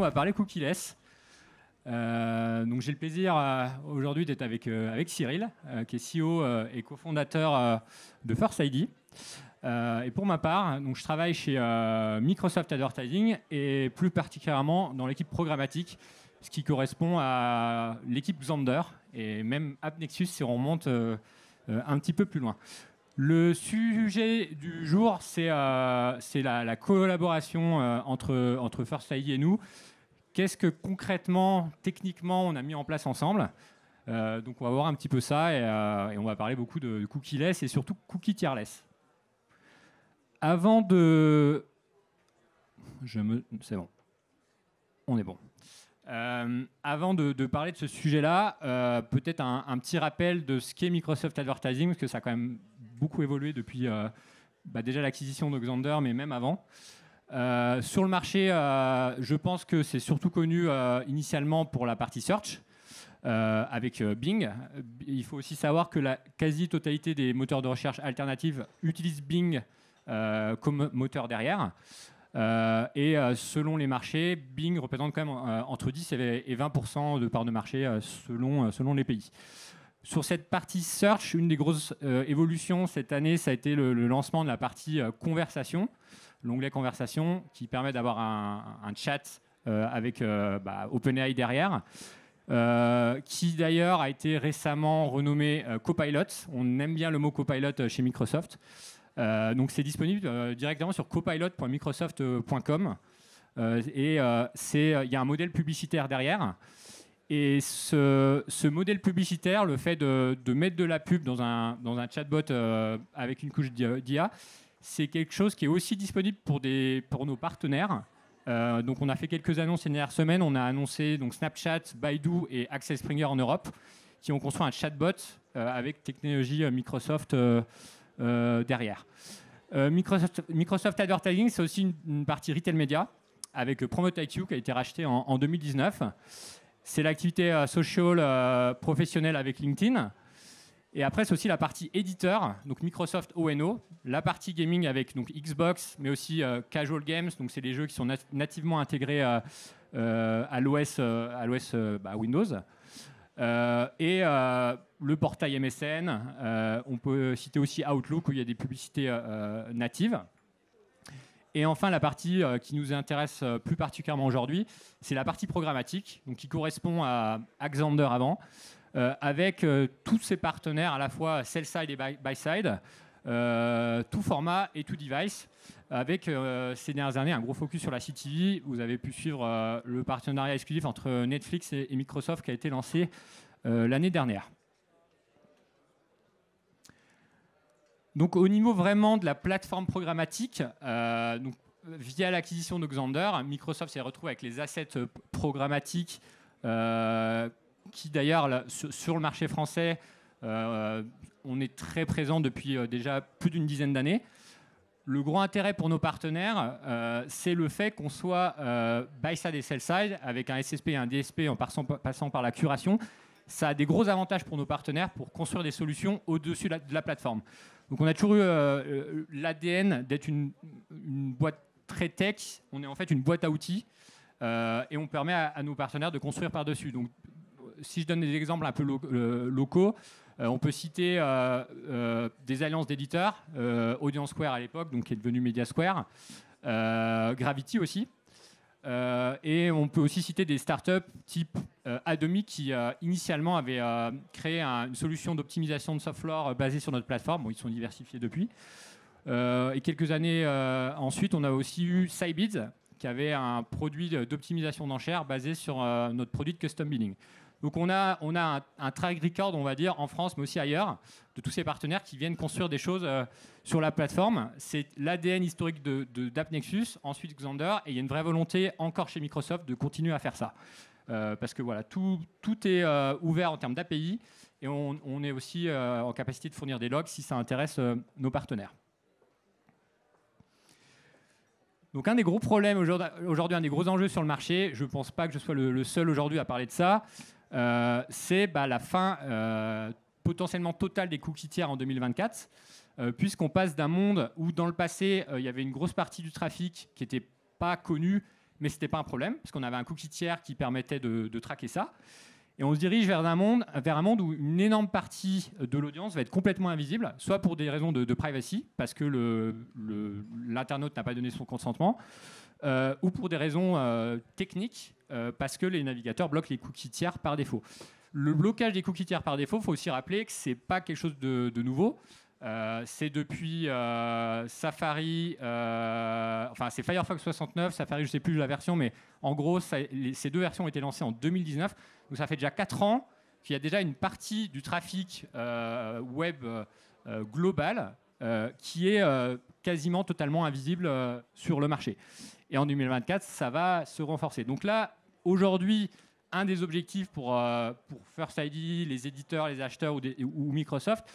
va parler cookieless. Donc j'ai le plaisir aujourd'hui d'être avec Cyril, qui est CEO et cofondateur de First ID. Et pour ma part, donc je travaille chez Microsoft Advertising et plus particulièrement dans l'équipe programmatique, ce qui correspond à l'équipe Xandr et même AppNexus si on remonte un petit peu plus loin. Le sujet du jour, c'est la collaboration entre First ID et nous. Qu'est-ce que concrètement, techniquement, on a mis en place ensemble? Donc on va voir un petit peu ça et on va parler beaucoup de cookieless et surtout cookie tierless. Avant de... C'est bon. On est bon. Avant de parler de ce sujet-là, peut-être un petit rappel de ce qu'est Microsoft Advertising, parce que ça a quand même beaucoup évolué depuis déjà l'acquisition de Xandr, mais même avant. Sur le marché, je pense que c'est surtout connu initialement pour la partie search, avec Bing. Il faut aussi savoir que la quasi-totalité des moteurs de recherche alternatifs utilisent Bing comme moteur derrière. Et selon les marchés, Bing représente quand même entre 10 et 20% de part de marché selon les pays. Sur cette partie search, une des grosses évolutions cette année, ça a été le lancement de la partie conversation, l'onglet conversation, qui permet d'avoir un chat avec OpenAI derrière, qui d'ailleurs a été récemment renommé Copilot. On aime bien le mot Copilot chez Microsoft. Donc c'est disponible directement sur copilot.microsoft.com et il y a un modèle publicitaire derrière. Et ce modèle publicitaire, le fait de mettre de la pub dans un chatbot avec une couche d'IA, c'est quelque chose qui est aussi disponible pour nos partenaires. Donc on a fait quelques annonces ces dernières semaines. On a annoncé donc Snapchat, Baidu et Axel Springer en Europe qui ont construit un chatbot avec technologie Microsoft derrière. Microsoft Advertising, c'est aussi une partie retail média avec Promote IQ qui a été racheté en 2019. C'est l'activité social professionnelle avec LinkedIn. Et après, c'est aussi la partie éditeur, donc Microsoft O&O, la partie gaming avec donc Xbox, mais aussi Casual Games, donc c'est les jeux qui sont nativement intégrés à l'OS Windows. Et le portail MSN, on peut citer aussi Outlook où il y a des publicités natives. Et enfin, la partie qui nous intéresse plus particulièrement aujourd'hui, c'est la partie programmatique, donc qui correspond à Xandr avant, avec tous ces partenaires à la fois sell-side et buy-side, tout format et tout device, avec ces dernières années un gros focus sur la CTV. Vous avez pu suivre le partenariat exclusif entre Netflix et Microsoft qui a été lancé l'année dernière. Donc au niveau vraiment de la plateforme programmatique, donc, via l'acquisition de Xandr, Microsoft s'est retrouvé avec les assets programmatiques qui d'ailleurs sur le marché français, on est très présent depuis déjà plus d'une dizaine d'années. Le gros intérêt pour nos partenaires, c'est le fait qu'on soit buy-side et sell-side, avec un SSP et un DSP en passant par la curation. Ça a des gros avantages pour nos partenaires pour construire des solutions au-dessus de la plateforme. Donc on a toujours eu l'ADN d'être une boîte très tech. On est en fait une boîte à outils et on permet à nos partenaires de construire par-dessus. Donc si je donne des exemples un peu locaux, on peut citer des alliances d'éditeurs, Audience Square à l'époque, donc qui est devenu Media Square, Gravity aussi. Et on peut aussi citer des startups type Adomi qui initialement avaient créé une solution d'optimisation de software basée sur notre plateforme. Bon, ils sont diversifiés depuis. Et quelques années ensuite, on a aussi eu Scibids qui avait un produit d'optimisation d'enchères basé sur notre produit de custom bidding. Donc on a un track record, on va dire, en France, mais aussi ailleurs, de tous ces partenaires qui viennent construire des choses sur la plateforme. C'est l'ADN historique d'AppNexus, ensuite Xandr, et il y a une vraie volonté encore chez Microsoft de continuer à faire ça. Parce que voilà, tout est ouvert en termes d'API, et on est aussi en capacité de fournir des logs si ça intéresse nos partenaires. Donc un des gros problèmes aujourd'hui, un des gros enjeux sur le marché, je ne pense pas que je sois le seul aujourd'hui à parler de ça, c'est la fin potentiellement totale des cookies tiers en 2024, puisqu'on passe d'un monde où dans le passé, il y avait une grosse partie du trafic qui n'était pas connu, mais ce n'était pas un problème, parce qu'on avait un cookie tiers qui permettait de traquer ça. Et on se dirige vers un monde où une énorme partie de l'audience va être complètement invisible, soit pour des raisons de privacy, parce que l'internaute n'a pas donné son consentement, ou pour des raisons techniques, parce que les navigateurs bloquent les cookies tiers par défaut. Le blocage des cookies tiers par défaut, il faut aussi rappeler que ce n'est pas quelque chose de nouveau. C'est depuis Safari, enfin c'est Firefox 69, Safari je ne sais plus la version, mais en gros ces deux versions ont été lancées en 2019, donc ça fait déjà 4 ans qu'il y a déjà une partie du trafic web global qui est quasiment totalement invisible sur le marché. Et en 2024, ça va se renforcer. Donc là, aujourd'hui, un des objectifs pour First ID, les éditeurs, les acheteurs ou Microsoft,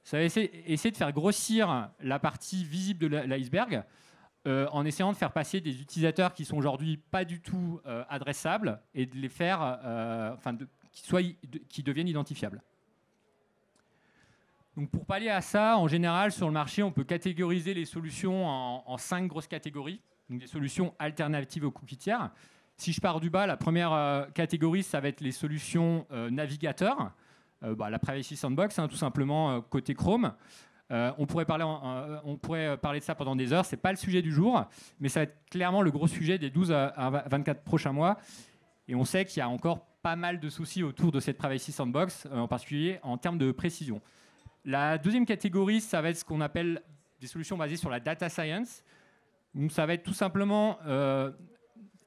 ça va essayer de faire grossir la partie visible de l'iceberg en essayant de faire passer des utilisateurs qui sont aujourd'hui pas du tout adressables et de les faire, qui deviennent identifiables. Donc pour pallier à ça, en général, sur le marché, on peut catégoriser les solutions en 5 grosses catégories, donc des solutions alternatives aux cookies tiers. Si je pars du bas, la première catégorie, ça va être les solutions navigateurs. La Privacy Sandbox, tout simplement côté Chrome. On pourrait parler de ça pendant des heures, ce n'est pas le sujet du jour, mais ça va être clairement le gros sujet des 12 à 24 prochains mois. Et on sait qu'il y a encore pas mal de soucis autour de cette Privacy Sandbox, en particulier en termes de précision. La deuxième catégorie, ça va être ce qu'on appelle des solutions basées sur la data science. Donc ça va être tout simplement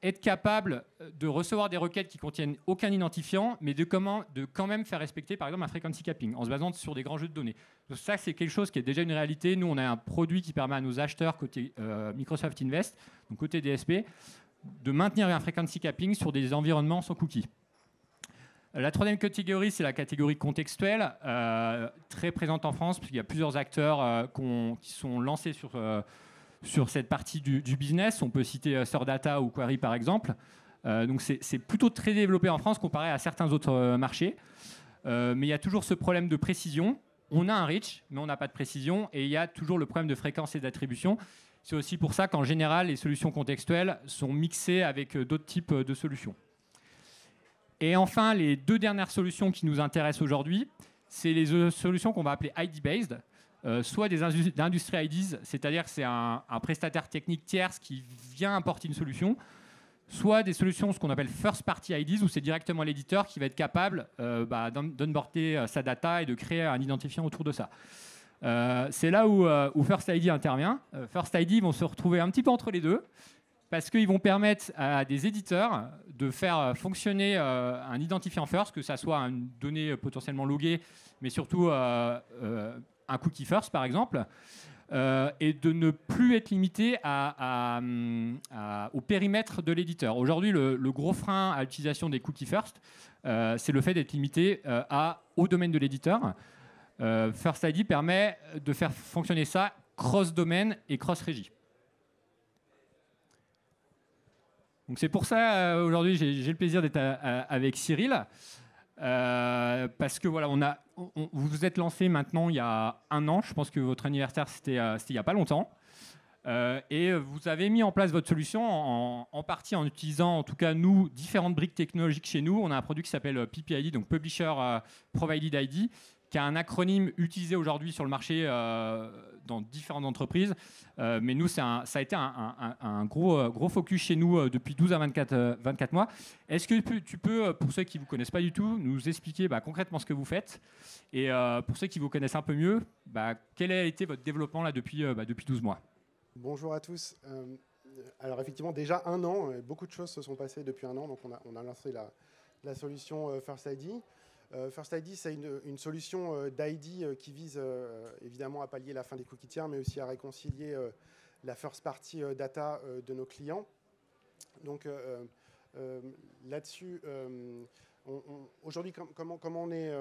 être capable de recevoir des requêtes qui contiennent aucun identifiant, mais de quand même faire respecter, par exemple, un frequency capping, en se basant sur des grands jeux de données. Donc ça, c'est quelque chose qui est déjà une réalité. Nous, on a un produit qui permet à nos acheteurs côté Microsoft Invest, donc côté DSP, de maintenir un frequency capping sur des environnements sans cookies. La troisième catégorie, c'est la catégorie contextuelle, très présente en France, puisqu'il y a plusieurs acteurs qui sont lancés sur cette partie du business. On peut citer Surdata ou Query par exemple. Donc c'est plutôt très développé en France comparé à certains autres marchés. Mais il y a toujours ce problème de précision. On a un reach, mais on n'a pas de précision. Et il y a toujours le problème de fréquence et d'attribution. C'est aussi pour ça qu'en général, les solutions contextuelles sont mixées avec d'autres types de solutions. Et enfin, les deux dernières solutions qui nous intéressent aujourd'hui, c'est les solutions qu'on va appeler ID-based. Soit des industry IDs, c'est-à-dire que c'est un prestataire technique tierce qui vient importer une solution, soit des solutions, ce qu'on appelle first party IDs, où c'est directement l'éditeur qui va être capable d'onboarder sa data et de créer un identifiant autour de ça. C'est là où First ID intervient. First ID vont se retrouver un petit peu entre les deux, parce qu'ils vont permettre à des éditeurs de faire fonctionner un identifiant first, que ça soit une donnée potentiellement loguée, mais surtout un cookie first, par exemple, et de ne plus être limité au périmètre de l'éditeur. Aujourd'hui, le gros frein à l'utilisation des cookies first, c'est le fait d'être limité au domaine de l'éditeur. First ID permet de faire fonctionner ça cross-domaine et cross-régie. Donc c'est pour ça, aujourd'hui, j'ai le plaisir d'être avec Cyril. Parce que voilà, vous vous êtes lancé maintenant il y a 1 an. Je pense que votre anniversaire, c'était il n'y a pas longtemps. Et vous avez mis en place votre solution en partie en utilisant, en tout cas nous, différentes briques technologiques chez nous. On a un produit qui s'appelle PPID, donc Publisher Provided ID, qui a un acronyme utilisé aujourd'hui sur le marché dans différentes entreprises. Mais nous, ça a été un gros focus chez nous depuis 12 à 24 mois. Est-ce que tu peux, pour ceux qui ne vous connaissent pas du tout, nous expliquer concrètement ce que vous faites? Et pour ceux qui vous connaissent un peu mieux, quel a été votre développement là, depuis 12 mois? Bonjour à tous. Alors effectivement, déjà 1 an, beaucoup de choses se sont passées depuis 1 an. Donc on a lancé la solution First ID. First ID, c'est une solution d'ID qui vise évidemment à pallier la fin des cookies tiers, mais aussi à réconcilier la first party data de nos clients. Donc là-dessus, aujourd'hui, comment on est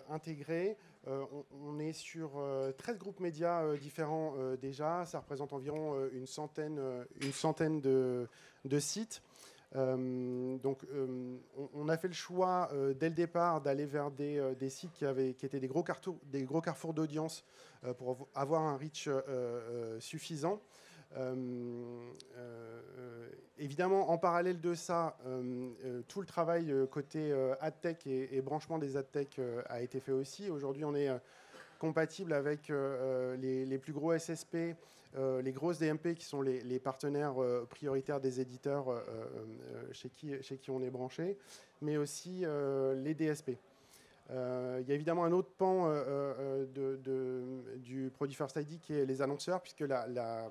intégré, on est sur 13 groupes médias différents déjà. Ça représente environ une centaine de sites. Donc, on a fait le choix dès le départ d'aller vers des sites qui étaient des gros carrefours d'audience pour avoir un reach suffisant. Évidemment, en parallèle de ça, tout le travail côté AdTech et branchement des AdTech a été fait aussi. Aujourd'hui, on est compatible avec les plus gros SSP, les grosses DMP qui sont les partenaires prioritaires des éditeurs chez qui on est branché, mais aussi les DSP. Il y a évidemment un autre pan du produit First ID qui est les annonceurs, puisque la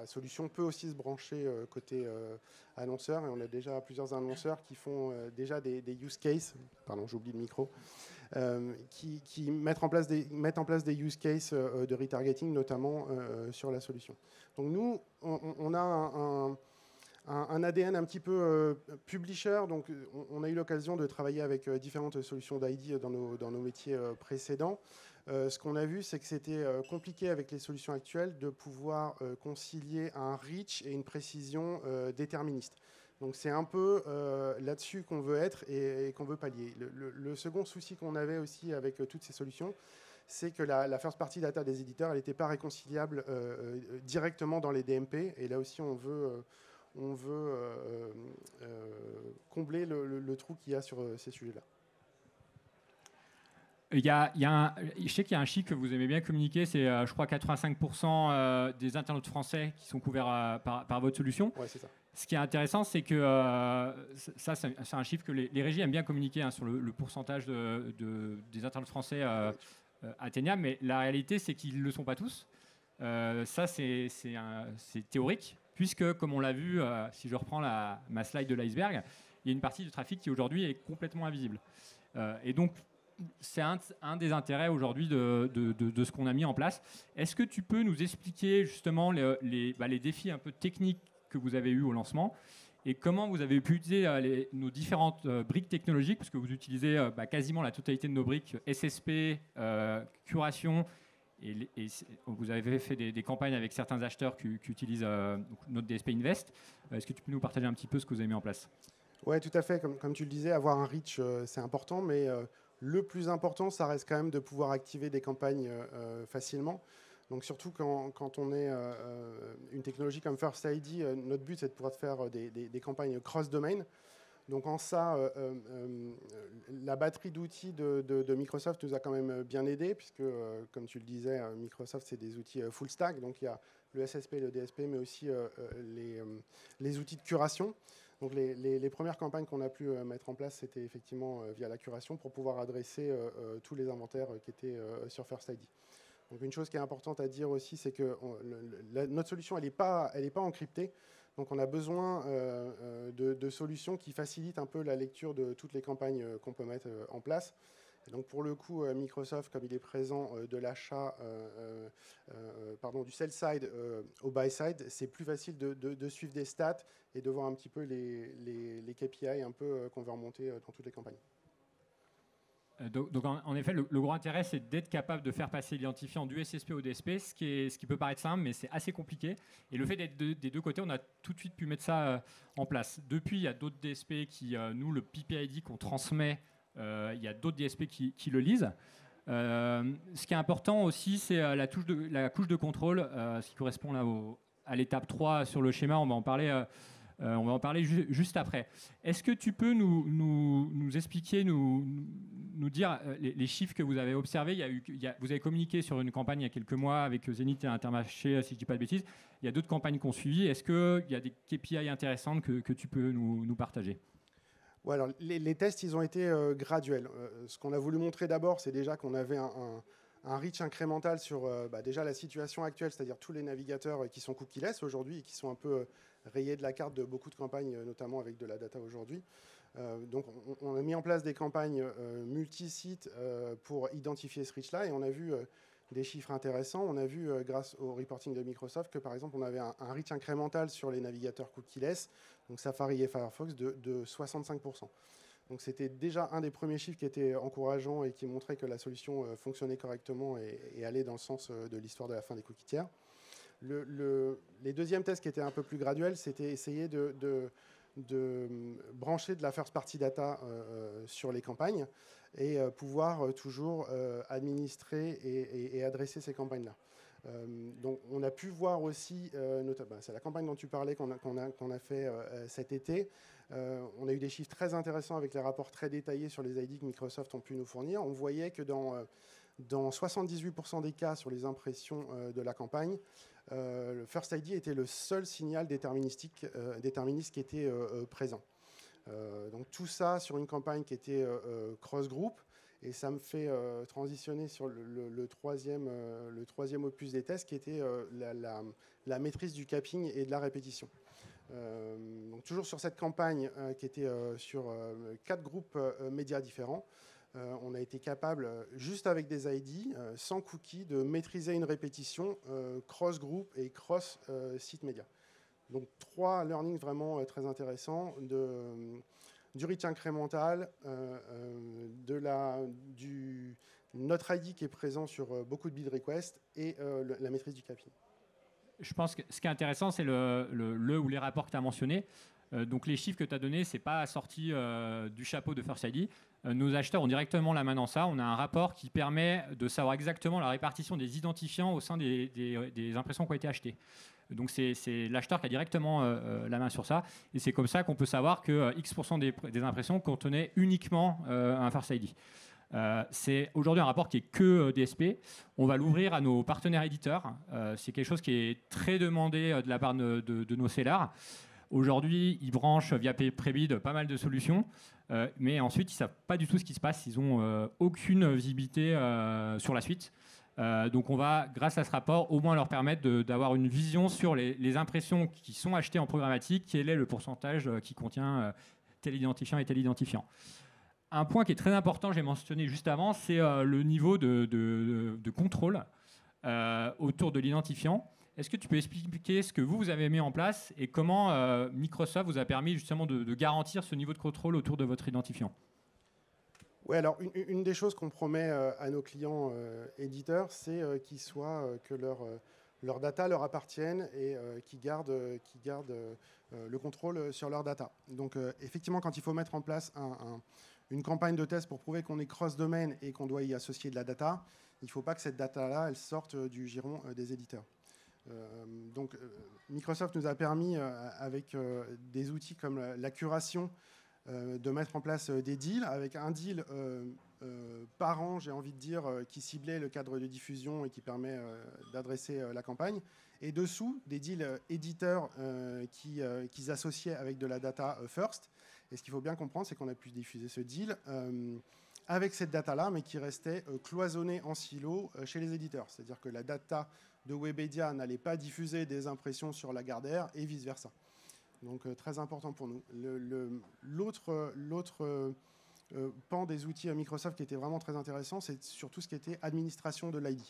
solution peut aussi se brancher côté annonceurs, et on a déjà plusieurs annonceurs qui font déjà des use cases, pardon j'oublie le micro, qui mettent en place des use cases de retargeting, notamment sur la solution. Donc nous, on a un ADN un petit peu publisher, donc on a eu l'occasion de travailler avec différentes solutions d'ID dans nos métiers précédents. Ce qu'on a vu, c'est que c'était compliqué avec les solutions actuelles de pouvoir concilier un reach et une précision déterministe. Donc c'est un peu là-dessus qu'on veut être et qu'on veut pallier. Le second souci qu'on avait aussi avec toutes ces solutions, c'est que la first party data des éditeurs, elle n'était pas réconciliable directement dans les DMP, et là aussi on veut combler le trou qu'il y a sur ces sujets-là. Je sais qu'il y a un chiffre que vous aimez bien communiquer, c'est je crois 85% des internautes français qui sont couverts par votre solution. Ouais, c'est ça. Ce qui est intéressant, c'est que ça, c'est un chiffre que les régies aiment bien communiquer sur le pourcentage des internautes français atteignables, mais la réalité, c'est qu'ils ne le sont pas tous. Ça, c'est théorique, puisque, comme on l'a vu, si je reprends ma slide de l'iceberg, il y a une partie du trafic qui aujourd'hui est complètement invisible. Et donc, c'est un des intérêts aujourd'hui de ce qu'on a mis en place. Est-ce que tu peux nous expliquer justement les défis un peu techniques que vous avez eus au lancement et comment vous avez pu utiliser nos différentes briques technologiques, parce que vous utilisez quasiment la totalité de nos briques, SSP, curation, et vous avez fait des campagnes avec certains acheteurs qui utilisent notre DSP Invest. Est-ce que tu peux nous partager un petit peu ce que vous avez mis en place ? Oui, tout à fait. Comme tu le disais, avoir un reach, c'est important, mais le plus important, ça reste quand même de pouvoir activer des campagnes facilement. Donc surtout quand on est une technologie comme First ID, notre but c'est de pouvoir faire des campagnes cross-domain. Donc en ça, la batterie d'outils de Microsoft nous a quand même bien aidé, puisque comme tu le disais, Microsoft c'est des outils full stack. Donc il y a le SSP, le DSP, mais aussi les outils de curation. Donc les premières campagnes qu'on a pu mettre en place, c'était effectivement via la curation pour pouvoir adresser tous les inventaires qui étaient sur First ID. Donc une chose qui est importante à dire aussi, c'est que notre solution, elle n'est pas encryptée. Donc on a besoin de solutions qui facilitent un peu la lecture de toutes les campagnes qu'on peut mettre en place. Et donc pour le coup, Microsoft, comme il est présent de l'achat, du sell side au buy side, c'est plus facile de suivre des stats et de voir un petit peu les KPI un peu qu'on veut remonter dans toutes les campagnes. Donc en effet, le gros intérêt, c'est d'être capable de faire passer l'identifiant du SSP au DSP, ce qui peut paraître simple, mais c'est assez compliqué. Et le fait d'être des deux côtés, on a tout de suite pu mettre ça en place. Depuis, il y a d'autres DSP qui, nous, le PPID qu'on transmet, il y a d'autres DSP qui le lisent. Ce qui est important aussi, c'est la couche de contrôle, ce qui correspond là à l'étape 3 sur le schéma. On va en parler juste après. Est-ce que tu peux nous expliquer, nous dire les chiffres que vous avez observés? Vous avez communiqué sur une campagne il y a quelques mois avec Zénith et Intermarché, si je ne dis pas de bêtises. Il y a d'autres campagnes qui ont suivi. Est-ce qu'il y a des KPI intéressantes que tu peux nous partager? Ouais, alors, les tests, ils ont été graduels. Ce qu'on a voulu montrer d'abord, c'est déjà qu'on avait un reach incrémental sur déjà la situation actuelle, c'est-à-dire tous les navigateurs qui sont cookieless aujourd'hui et qui sont un peu rayés de la carte de beaucoup de campagnes, notamment avec de la data aujourd'hui. Donc on a mis en place des campagnes multi-sites pour identifier ce reach-là, et on a vu des chiffres intéressants. On a vu, grâce au reporting de Microsoft, que par exemple on avait un reach incrémental sur les navigateurs cookieless, donc Safari et Firefox, de 65%. Donc c'était déjà un des premiers chiffres qui était encourageant et qui montrait que la solution fonctionnait correctement et allait dans le sens de l'histoire de la fin des cookies tiers. Les deuxièmes tests qui étaient un peu plus graduels, c'était essayer de brancher de la first party data sur les campagnes et pouvoir toujours administrer et adresser ces campagnes-là. Donc on a pu voir aussi, c'est la campagne dont tu parlais qu'on a fait cet été. On a eu des chiffres très intéressants avec les rapports très détaillés sur les ID que Microsoft ont pu nous fournir. On voyait que dans 78% des cas sur les impressions de la campagne, le First ID était le seul signal déterministe qui était présent. Donc tout ça sur une campagne qui était cross-group. Et ça me fait transitionner sur le troisième opus des tests, qui était la maîtrise du capping et de la répétition. Donc toujours sur cette campagne qui était sur 4 groupes médias différents, on a été capable, juste avec des ID, sans cookies, de maîtriser une répétition cross-group et cross-site média. Donc 3 learnings vraiment très intéressants du reach incrémental, notre ID qui est présent sur beaucoup de bid requests et la maîtrise du capping. Je pense que ce qui est intéressant, c'est le ou les rapports que tu as mentionnés. Donc les chiffres que tu as donnés, ce n'est pas sorti du chapeau de First ID. Nos acheteurs ont directement la main dans ça. On a un rapport qui permet de savoir exactement la répartition des identifiants au sein des impressions qui ont été achetées. Donc c'est l'acheteur qui a directement la main sur ça. Et c'est comme ça qu'on peut savoir que X% des impressions contenaient uniquement un First ID. C'est aujourd'hui un rapport qui est que DSP. On va l'ouvrir à nos partenaires éditeurs. C'est quelque chose qui est très demandé de la part de nos sellers. Aujourd'hui, ils branchent via Prebid pas mal de solutions, mais ensuite, ils ne savent pas du tout ce qui se passe. Ils n'ont aucune visibilité sur la suite. Donc, on va, grâce à ce rapport, au moins leur permettre d'avoir une vision sur les impressions qui sont achetées en programmatique, quel est le pourcentage qui contient tel identifiant et tel identifiant. Un point qui est très important, j'ai mentionné juste avant, c'est le niveau de contrôle autour de l'identifiant. Est-ce que tu peux expliquer ce que vous avez mis en place et comment Microsoft vous a permis justement de garantir ce niveau de contrôle autour de votre identifiant? Oui, alors une des choses qu'on promet à nos clients éditeurs, c'est que leur data leur appartiennent et qu'ils gardent le contrôle sur leur data. Donc effectivement, quand il faut mettre en place une campagne de test pour prouver qu'on est cross-domaine et qu'on doit y associer de la data, il ne faut pas que cette data-là, elle sorte du giron des éditeurs. Donc Microsoft nous a permis, avec des outils comme la curation, de mettre en place des deals, avec un deal par an, j'ai envie de dire, qui ciblait le cadre de diffusion et qui permet d'adresser la campagne. Et dessous, des deals éditeurs qu'ils associaient avec de la data first. Et ce qu'il faut bien comprendre, c'est qu'on a pu diffuser ce deal avec cette data-là, mais qui restait cloisonnée en silo chez les éditeurs. C'est-à-dire que la data de Webedia n'allait pas diffuser des impressions sur Lagardère et vice-versa. Donc très important pour nous. L'autre pan des outils à Microsoft qui était vraiment très intéressant, c'est surtout ce qui était administration de l'ID.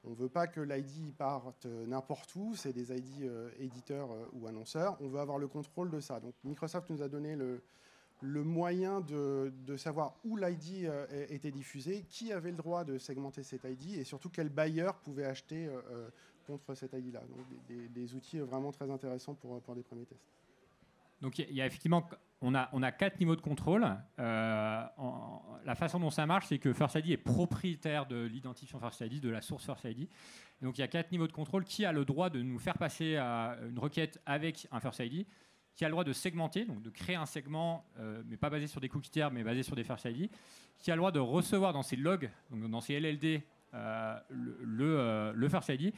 On ne veut pas que l'ID parte n'importe où, c'est des ID éditeurs ou annonceurs. On veut avoir le contrôle de ça. Donc Microsoft nous a donné le moyen de savoir où l'ID était diffusé, qui avait le droit de segmenter cet ID et surtout quel bailleur pouvait acheter contre cet ID-là. Donc des outils vraiment très intéressants pour des premiers tests. Donc il y a effectivement, on a 4 niveaux de contrôle. La façon dont ça marche, c'est que First ID est propriétaire de l'identifiant First ID, de la source First ID. Et donc il y a 4 niveaux de contrôle. Qui a le droit de nous faire passer une requête avec un First ID? Qui a le droit de segmenter, donc de créer un segment, mais pas basé sur des cookies tiers, mais basé sur des First ID? Qui a le droit de recevoir dans ses logs, donc dans ses LLD, le First ID?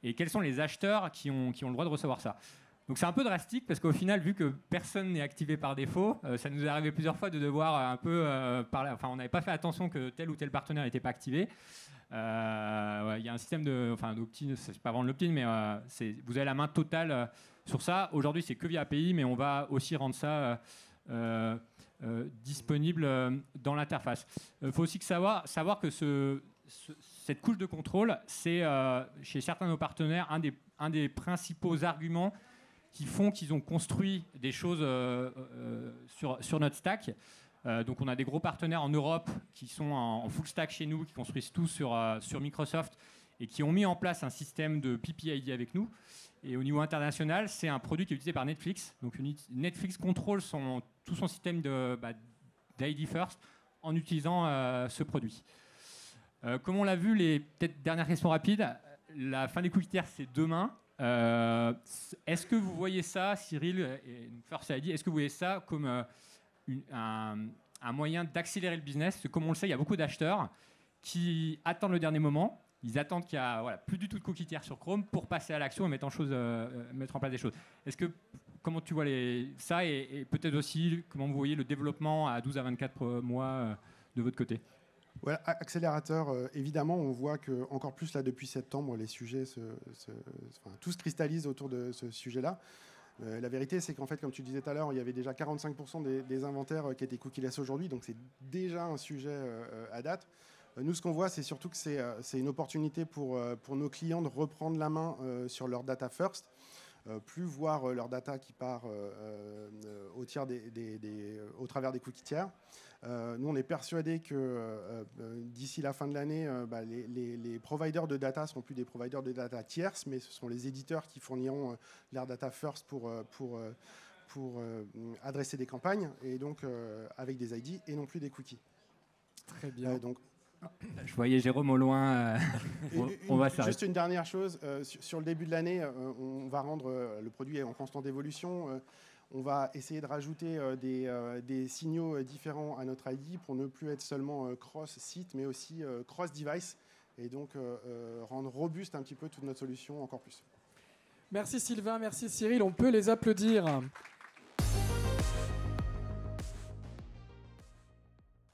Et quels sont les acheteurs qui ont le droit de recevoir ça? Donc c'est un peu drastique parce qu'au final, vu que personne n'est activé par défaut, ça nous est arrivé plusieurs fois de devoir un peu parler. Enfin, on n'avait pas fait attention que tel ou tel partenaire n'était pas activé. Il y a un système d'opt-in, c'est pas vraiment de l'opt-in, mais vous avez la main totale sur ça. Aujourd'hui, c'est que via API, mais on va aussi rendre ça disponible dans l'interface. Il faut aussi savoir que cette couche de contrôle, c'est chez certains de nos partenaires un des principaux arguments qui font qu'ils ont construit des choses sur notre stack. Donc on a des gros partenaires en Europe qui sont en full stack chez nous, qui construisent tout sur Microsoft et qui ont mis en place un système de PPID avec nous. Et au niveau international, c'est un produit qui est utilisé par Netflix. Donc Netflix contrôle tout son système d'ID First en utilisant ce produit. Comme on l'a vu, peut-être dernière question rapide, la fin des cookies tiers, c'est demain. Est-ce que vous voyez ça, Cyril et First ID, est-ce que vous voyez ça comme un moyen d'accélérer le business? Parce que comme on le sait, il y a beaucoup d'acheteurs qui attendent le dernier moment. Ils attendent qu'il y a plus du tout de cookies tiers sur Chrome pour passer à l'action et mettre en place des choses. Comment tu vois ça et peut-être aussi comment vous voyez le développement à 12 à 24 mois de votre côté? Ouais, accélérateur, évidemment, on voit que encore plus là depuis septembre, les sujets tout se cristallise autour de ce sujet-là. La vérité, c'est qu'en fait, comme tu disais tout à l'heure, il y avait déjà 45% des inventaires qui étaient cookieless aujourd'hui, donc c'est déjà un sujet à date. Nous, ce qu'on voit, c'est surtout que c'est une opportunité pour nos clients de reprendre la main sur leur data first, plus voir leur data qui part au travers des cookies tiers. Nous, on est persuadés que d'ici la fin de l'année, les providers de data ne seront plus des providers de data tierces, mais ce sont les éditeurs qui fourniront leur data first pour adresser des campagnes, et donc avec des ID et non plus des cookies. Très bien. Je voyais Jérôme au loin. On va s'arrêter. Juste une dernière chose. Sur le début de l'année, on va rendre le produit est en constante évolution. On va essayer de rajouter des signaux différents à notre ID pour ne plus être seulement cross-site, mais aussi cross-device, et donc rendre robuste un petit peu toute notre solution encore plus. Merci Sylvain, merci Cyril. On peut les applaudir.